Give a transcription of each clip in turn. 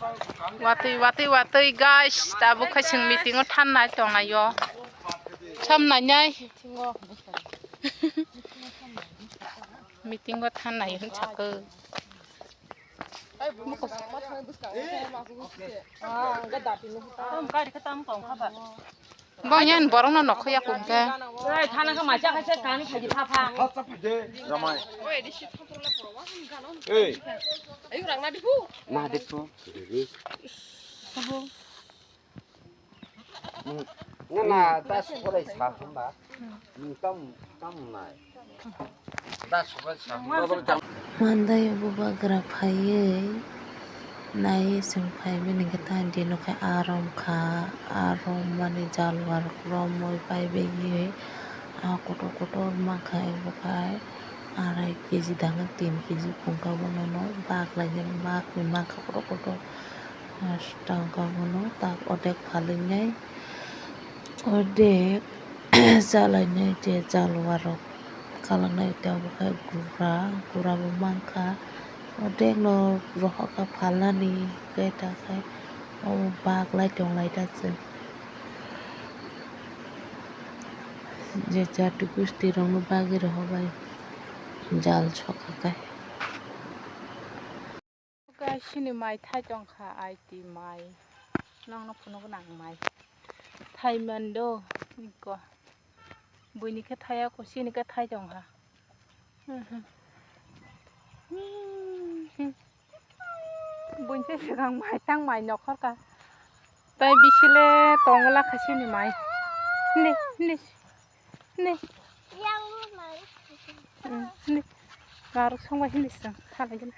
Watui guys, tabu kasing meeting o tan na tong ayo. Cham na nyai. Meeting o tan na yun chaka. Bang yan borong na nok ya kung ke. Thana ka macha ka thani phaji pha pha. Ramai. Ayu rang na dipu. Nah, itu. Ngana tas boleh saham ba? Tam nai. Tas boleh saham. Mandai buba graphai nai sing phai bini kata dino kai arom mani jalwar kromoi pai begi kotor makai bukai 2 keji dangan 3 keji pungka bonono bak lagi bak ni maka kotor tangka bono tak odek palingnya odek jalannya je jalwar kalang nai tau bukai gura memangka odek no rohok ka phalani keta kai bak lai tong lai ta se je chatu kusti rong bagi roho bai jal choka kai Guys, sini mai thai tong kha ai ti mai. Nang no phuno nang mai. Thai mando ko. Buini ke thai ko sini ke thai tong ha. Buin se segang mai tang mai nok khor ka. Tai bisile tongla khasini mai. Ni. Yang mai. Ni. Garuk songwa hinisang khala jena.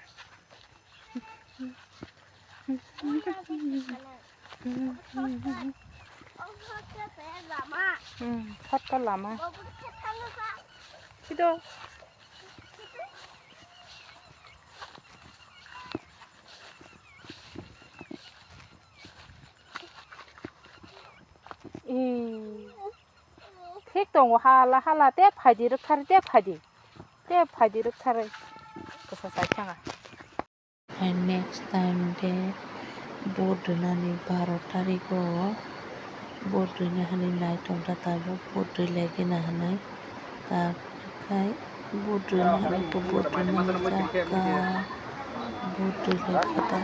Khát lama. Itu. Thích tông hala tép phaji ruk thar tép phaji ruk thar kasa sa changa and next time de board nani 12 tariko board ni hani nai tong ta ta board lagi na hanai ta kai board ni hani ko board ni ka board lagi ta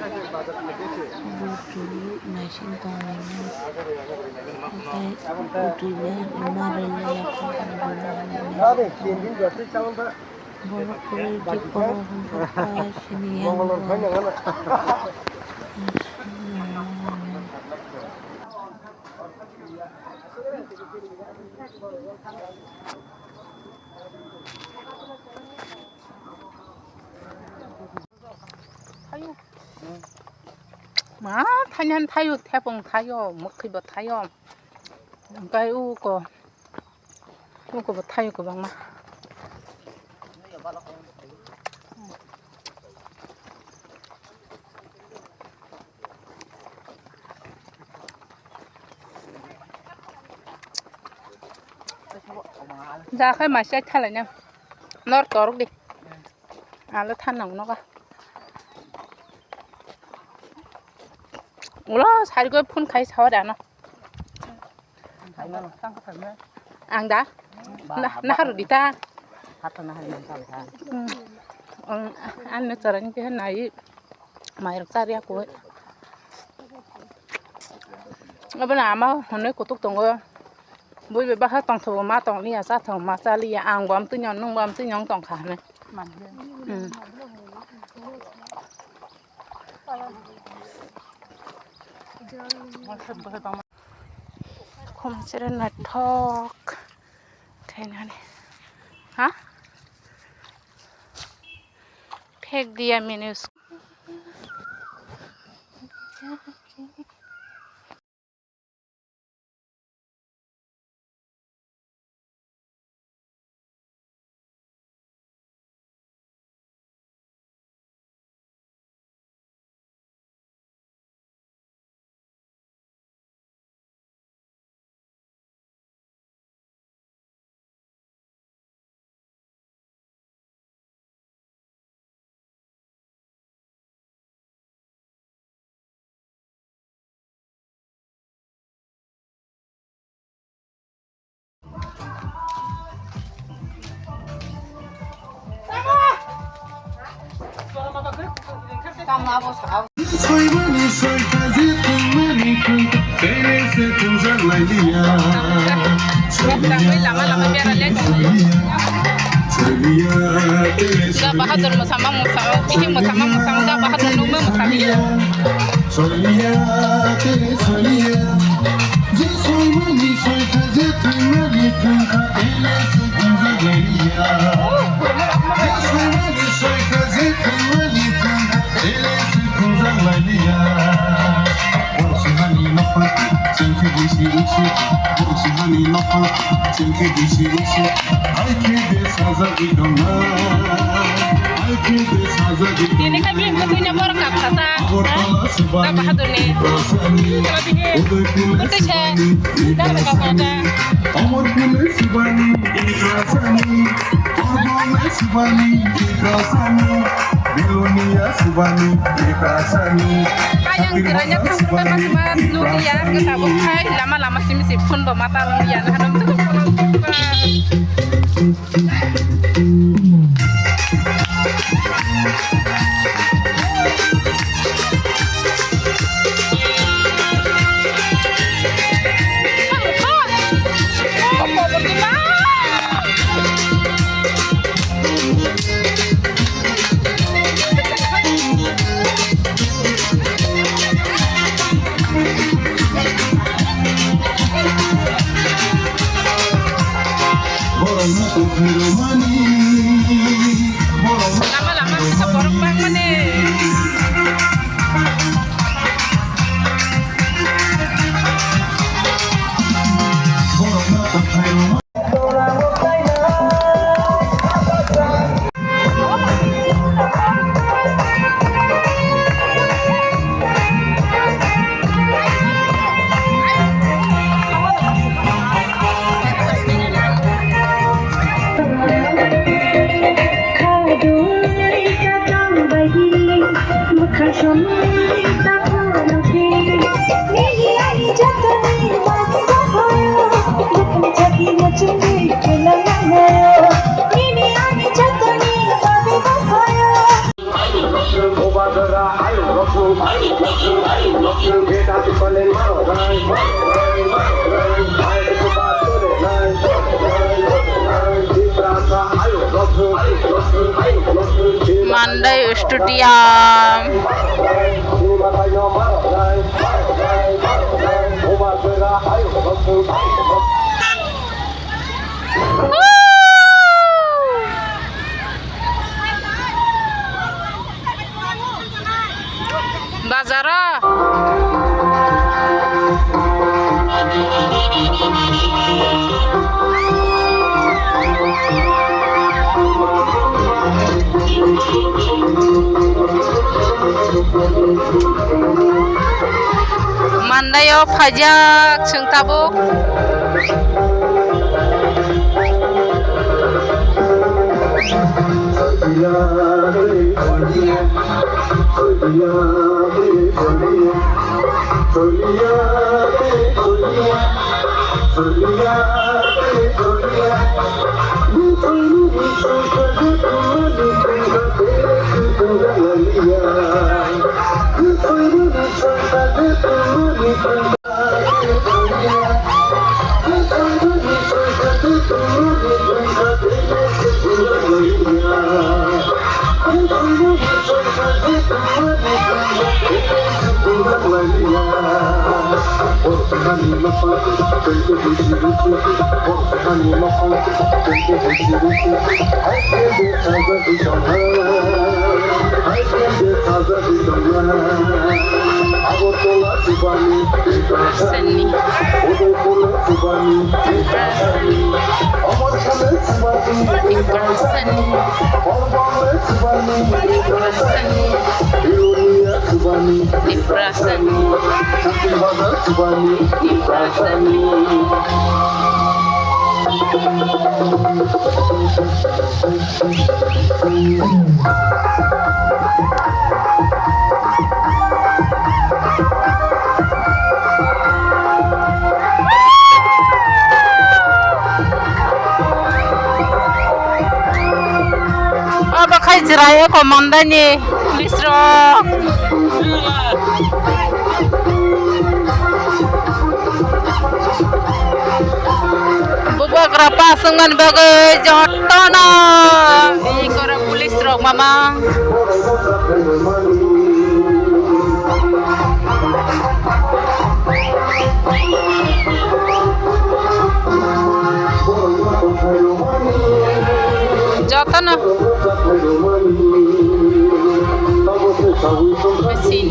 board nai shin tong ni kai board ni mare ni ko Ada 3 दिन जैसे चावल था. borok puri di bawah hembuka sini yang Mongolor banyak kan? 타요 마 타년 타요 태봉 타요 먹히버 타요 까이 우고 뭐 타요 그 방마 ra khai mà sẽ thay lại nha nó tổ đi nó than nồng nó cả ủa sai cái phun khai sao đã nó ăn đã nó haru đi ta ăn nó chờ cái này mày được ra riêng của nó bên nào mà hôm nay của tụi tôi buổi về bắt tòng thầu mà tòng lia sát thầu mà sát lia ăn bám tư nhon nung bám tư nhon tòng khả này không sẽ là talk thế này hả peg dia minus lama biara lego ga bahadur musama bihi musama ga bahadur nume musamiya ini kan belum punya borong kap kata dah bahadur nih lebih untuk saya dah mereka kata Amor pulis bani ikrasani Amor subani ikrasani Bilunia subani ikrasani kayang kiranya kamu teman Nuria ketabuk hai lama-lama sih pun bermata Nuria nah hanum tuh lama-lama bisa borong bang mana Mandai Stadium. Bazara. Mandayo pajak sing tabuk Apa kai jerai ko mandai ni pulis rok. Buka kerapa sengan bagai jotono. Ini kora pulis rok mamang. Jotono. Mesin.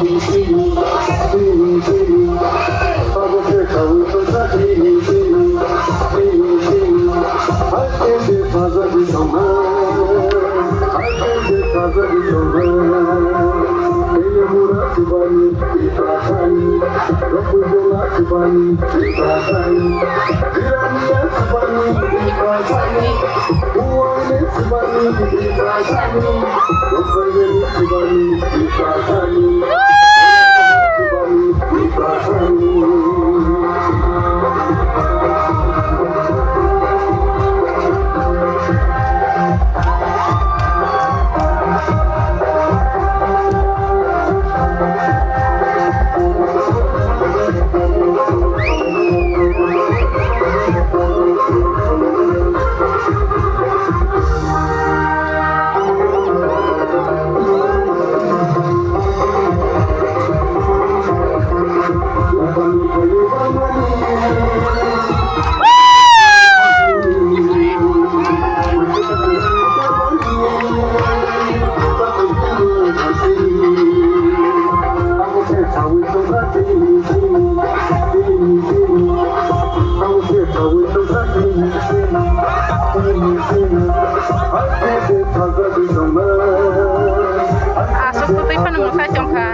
Asok putih pa naman sa jongka.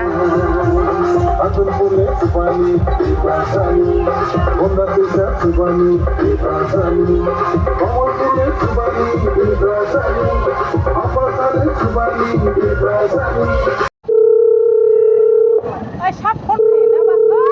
Ay, sap kon na basa.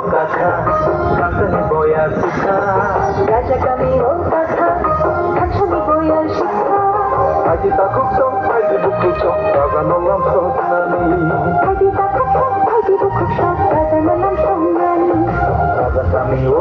কথা কাকনি বয়ার শিক্ষা রাজাকামি ও কথা কাকনি বয়ার শিক্ষা আজি তাকুক song আজি বুকু চং বাগানলাম সদনানি আজি তাকুক song আজি বুকু চং বাগানলাম সদনানি রাজাকামি ও